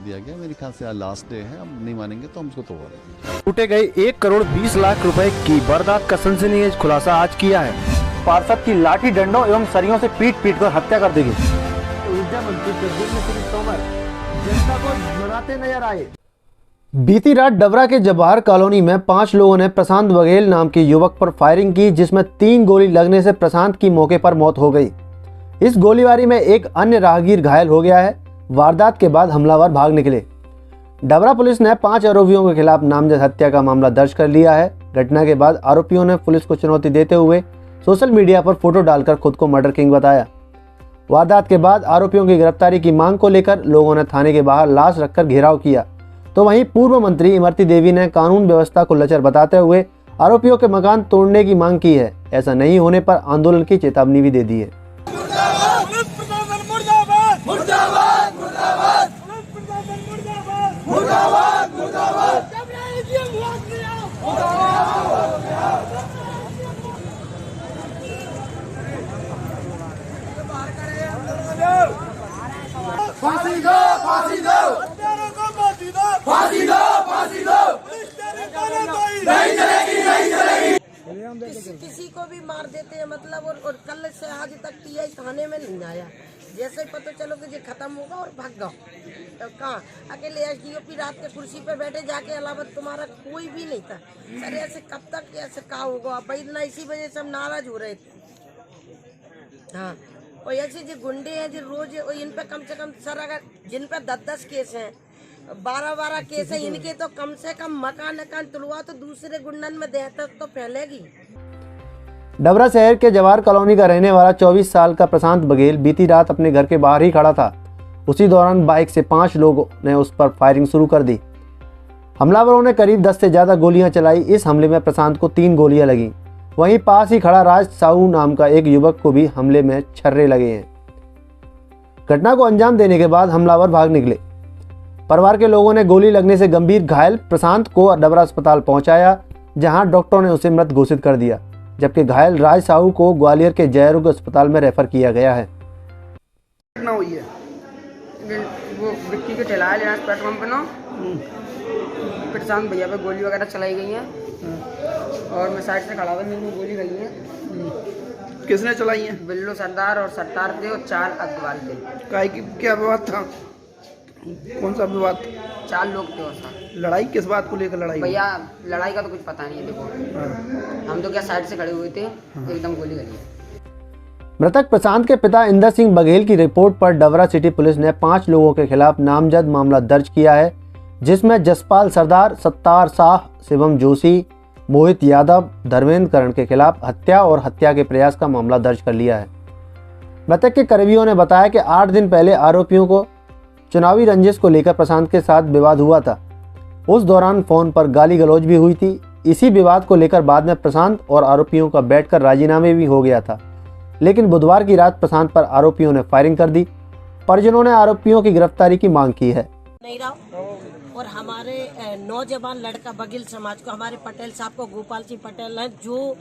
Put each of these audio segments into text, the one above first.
दिया गया। मेरे ख्याल से आज लास्ट डे है, अब नहीं मानेंगे तो हम उसको तोड़ देंगे। लूटे गए 1,20,00,000 रुपए की वारदात का सनसनीखेज खुलासा आज किया है। पार्षद की लाठी डंडों एवं सरियों से पीट कर हत्या कर दी गई। ऊर्जा मंत्री प्रद्युम्न सिंह तोमर जनता को मनाते नजर आए। बीती रात डबरा के जवाहर कॉलोनी में 5 लोगों ने प्रशांत बघेल नाम के युवक पर फायरिंग की, जिसमें 3 गोली लगने से प्रशांत की मौके पर मौत हो गई। इस गोलीबारी में एक अन्य राहगीर घायल हो गया है। वारदात के बाद हमलावर भाग निकले। डबरा पुलिस ने 5 आरोपियों के खिलाफ नामजद हत्या का मामला दर्ज कर लिया है। घटना के बाद आरोपियों ने पुलिस को चुनौती देते हुए सोशल मीडिया पर फोटो डालकर खुद को मर्डर किंग बताया। वारदात के बाद आरोपियों की गिरफ्तारी की मांग को लेकर लोगों ने थाने के बाहर लाश रखकर घेराव किया, तो वहीं पूर्व मंत्री इमरती देवी ने कानून व्यवस्था को लचर बताते हुए आरोपियों के मकान तोड़ने की मांग की है। ऐसा नहीं होने पर आंदोलन की चेतावनी भी दे दी है। फांसी दो, फांसी दो, फांसी दो, फांसी दो, नहीं चलेगी, नहीं चलेगी। किसी को भी मार देते हैं मतलब, और कल से आज तक टीआई थाने में नहीं आया। जैसे पता चलो कि ये खत्म होगा और भाग गओ, तो कहाँ अकेले एसडीओपी रात के कुर्सी पे बैठे, जाके अलावा तुम्हारा कोई भी नहीं था। सर ऐसे कब तक ऐसे कहा होगा भाई ना, इसी वजह से हम नाराज हो रहे थे। हाँ, और ऐसे जो गुंडे हैं जो रोज, इन पे कम से कम सर अगर जिन पे 10-10 केस हैं, 12-12 केस हैं, इनके तो कम से कम मकान तुलवा तो दूसरे गुंडन में दहशत तो फैलेगी। डबरा शहर के जवाहर कॉलोनी का रहने वाला 24 साल का प्रशांत बघेल बीती रात अपने घर के बाहर ही खड़ा था। उसी दौरान बाइक से 5 लोगों ने उस पर फायरिंग शुरू कर दी। हमलावरों ने करीब 10 से ज्यादा गोलियां चलाई। इस हमले में प्रशांत को 3 गोलियां लगीं। वहीं पास ही खड़ा राज साहू नाम का एक युवक को भी हमले में छर्रे लगे हैं। घटना को अंजाम देने के बाद हमलावर भाग निकले। परिवार के लोगों ने गोली लगने से गंभीर घायल प्रशांत को डबरा अस्पताल पहुंचाया, जहां डॉक्टरों ने उसे मृत घोषित कर दिया, जबकि घायल राज साहू को ग्वालियर के जयरोग अस्पताल में रेफर किया गया है। घटना हुई है वो विक्की के ठेला है पेट्रोल पंप पे ना, प्रशांत भैया पे गोली वगैरह चलाई गई है और मैं साइड से खड़ा हुआ, मेरे गोली गई है। किसने चलाई है? बिल्लू सरदार और सत्तार थे और 4 अग्रवाल थे। काय की क्या विवाद था? कौन सा विवाद? 4 लोग थे और साथ। लड़ाई किस बात को लेकर लड़ाई? भैया लड़ाई का तो कुछ पता नहीं है। देखो हम तो क्या साइड से खड़े हुए थे, एकदम गोली गई है। मृतक प्रशांत के पिता इंदर सिंह बघेल की रिपोर्ट पर डबरा सिटी पुलिस ने 5 लोगों के खिलाफ नामजद मामला दर्ज किया है, जिसमें जसपाल सरदार, सत्तार शाह, शिवम जोशी, मोहित यादव, धर्मेंद्र करण के खिलाफ हत्या और हत्या के प्रयास का मामला दर्ज कर लिया है। मृतक के करीबियों ने बताया कि 8 दिन पहले आरोपियों को चुनावी रंजिश को लेकर प्रशांत के साथ विवाद हुआ था। उस दौरान फोन पर गाली गलौज भी हुई थी। इसी विवाद को लेकर बाद में प्रशांत और आरोपियों का बैठकर राजीनामे भी हो गया था, लेकिन बुधवार की रात प्रशांत पर आरोपियों ने फायरिंग कर दी। परिजनों ने आरोपियों की गिरफ्तारी की मांग की है। नहीं रहा और हमारे नौजवान लड़का बघेल समाज को, हमारे पटेल साहब को, गोपाल सिंह पटेल हैं, जो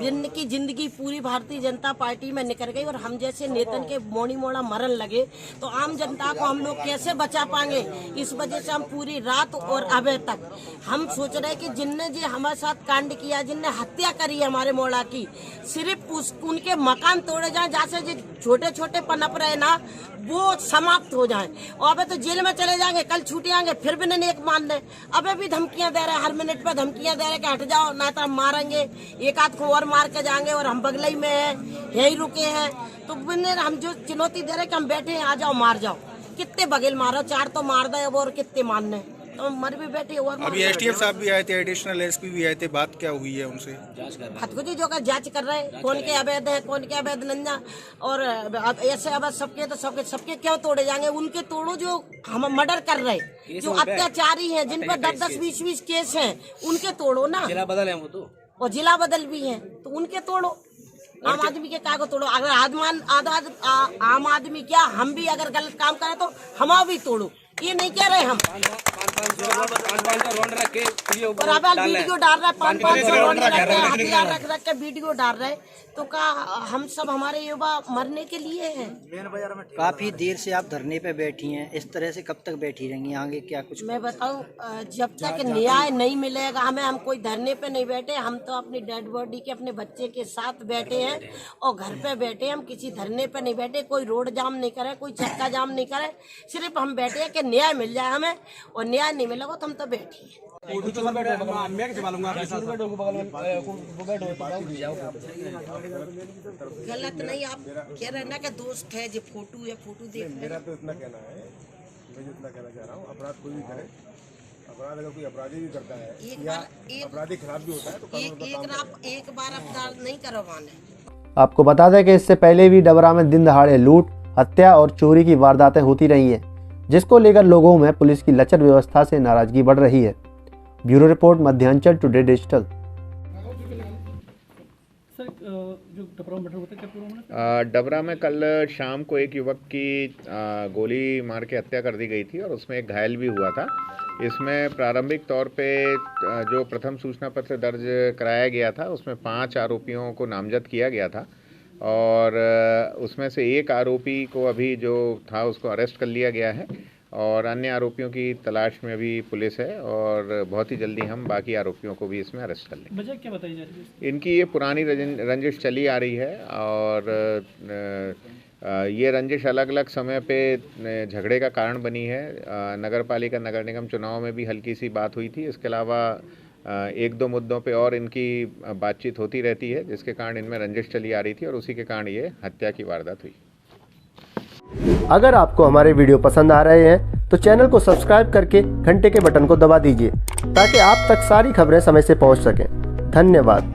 जिनकी जिंदगी पूरी भारतीय जनता पार्टी में निकल गई और हम जैसे नेतन के मोड़ी मोड़ा मरन लगे, तो आम जनता को हम लोग कैसे बचा पाएंगे। इस वजह से हम पूरी रात और अबे तक हम सोच रहे कि जिनने जी हमारे साथ कांड किया, जिनने हत्या करी है हमारे मोड़ा की, सिर्फ उनके मकान तोड़े जाए, जहाँ से जो छोटे छोटे पनप रहे ना वो समाप्त हो जाए। और अबे तो जेल में चले जाएंगे, कल छूट आएंगे, फिर भी नहीं एक मान रहे। अबे भी धमकियां दे रहे हैं, हर मिनट पे धमकियां दे रहे हैं कि हट जाओ ना तो हम मारेंगे, एक आध को और मार के जाएंगे, और हम बगलई में हैं, यही रुके हैं। तो हम जो चुनौती दे रहे हैं कि हम बैठे हैं, आ जाओ मार जाओ। कितने बघेल मारो, 4 तो मार दे और कितने मारने, तो मर भी बैठे। और अभी एसटीएफ साहब भी आए थे, एडिशनल एसपी भी आए थे, बात क्या हुई है उनसे? खुद जो का जांच कर रहे हैं, कौन के अवैध है, कौन के अवैध नंजा, और ऐसे अब सबके तो सबके क्यों तोड़े जाएंगे? उनके तोड़ो जो हम मर्डर कर रहे, जो अत्याचारी हैं, जिन पर 10-10, 20-20 केस हैं, उनके तोड़ो ना। जिला बदल है वो तो, और जिला बदल भी है, तो उनके तोड़ो। आम आदमी के कागज तोड़ो। अगर आम आदमी क्या, हम भी अगर गलत काम करें तो हम भी तोड़ो, ये नहीं कह रहे हम। और अब वीडियो डाल रहे हैं 500 रोड रख के हथियार रख रख के वीडियो डाल रहे हैं, तो का हम सब हमारे युवा मरने के लिए हैं। काफी देर से आप धरने पे बैठी हैं, इस तरह से कब तक बैठी रहेंगी? आगे क्या कुछ? मैं बताऊं, जब तक न्याय नहीं मिलेगा हमें, हम कोई धरने पे नहीं बैठे, हम तो अपनी डेड बॉडी के अपने बच्चे के साथ बैठे हैं और घर पे बैठे, हम किसी धरने पे नहीं बैठे, कोई रोड जाम नहीं करे, कोई चक्का जाम नहीं करे, सिर्फ हम बैठे हैं कि न्याय मिल जाए हमें, और न्याय नहीं मिलेगा तो हम तो बैठे हैं। गलत नहीं, आप कह रहे ना कि दोस्त है जो फोटो है, फोटो देख मेरा तो इतना कहना है, मैं जितना कहना चाह रहा हूँ, अपराध कोई भी करे, अपराध अगर कोई अपराधी भी करता है या अपराधी खिलाफ भी होता है तो एक बार अपराध नहीं करवाने। आपको बता दें कि इससे पहले भी डबरा में दिन दहाड़े लूट, हत्या और चोरी की वारदातें होती रही हैं, जिसको लेकर लोगों में पुलिस की लचर व्यवस्था से नाराजगी बढ़ रही है। Bureau report, Madhyanchal today digital. Dabra में कल शाम को एक युवक की गोली मार के हत्या कर दी गई थी और उसमें एक घायल भी हुआ था। इसमें प्रारंभिक तौर पे जो प्रथम सूचना पत्र दर्ज कराया गया था उसमें 5 आरोपियों को नामजद किया गया था और उसमें से एक आरोपी को अभी जो था उसको अरेस्ट कर लिया गया है और अन्य आरोपियों की तलाश में अभी पुलिस है और बहुत ही जल्दी हम बाकी आरोपियों को भी इसमें अरेस्ट कर लेंगे। वजह क्या बताई जा रही है? इनकी ये पुरानी रंजिश चली आ रही है और ये रंजिश अलग अलग समय पे झगड़े का कारण बनी है। नगर पालिका नगर निगम चुनाव में भी हल्की सी बात हुई थी। इसके अलावा 1-2 मुद्दों पे और इनकी बातचीत होती रहती है जिसके कारण इनमें रंजिश चली आ रही थी और उसी के कारण ये हत्या की वारदात हुई। अगर आपको हमारे वीडियो पसंद आ रहे हैं तो चैनल को सब्सक्राइब करके घंटे के बटन को दबा दीजिए ताकि आप तक सारी खबरें समय से पहुंच सकें। धन्यवाद।